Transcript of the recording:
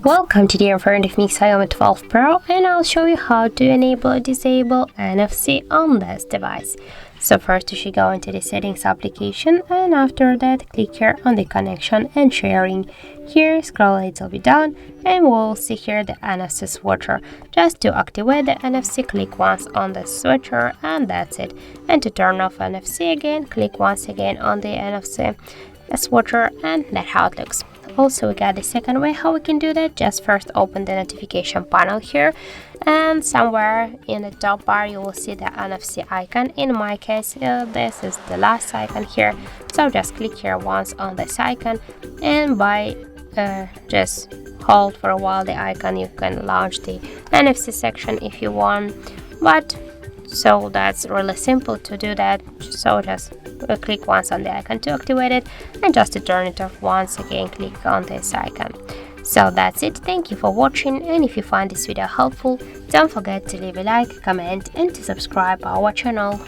Welcome, today in front of me Xiaomi 12 Pro, and I'll show you how to enable or disable NFC on this device. So first you should go into the settings application, and after that click here on the connection and sharing. Here scroll a little bit down and we'll see here the NFC switcher. Just to activate the NFC, click once on the switcher and that's it. And to turn off NFC again, click once again on the NFC switcher, and that's how it looks. Also, we got the second way how we can do that. Just first open the notification panel here, and somewhere in the top bar you will see the NFC icon. In my case, this is the last icon here, so just click here once on this icon, and by just hold for a while the icon, you can launch the NFC section if you want. So that's really simple to do that. So just click once on the icon to activate it, and just to turn it off, once again click on this icon. So that's it. Thank you for watching, and if you find this video helpful, don't forget to leave a like, comment and to subscribe our channel.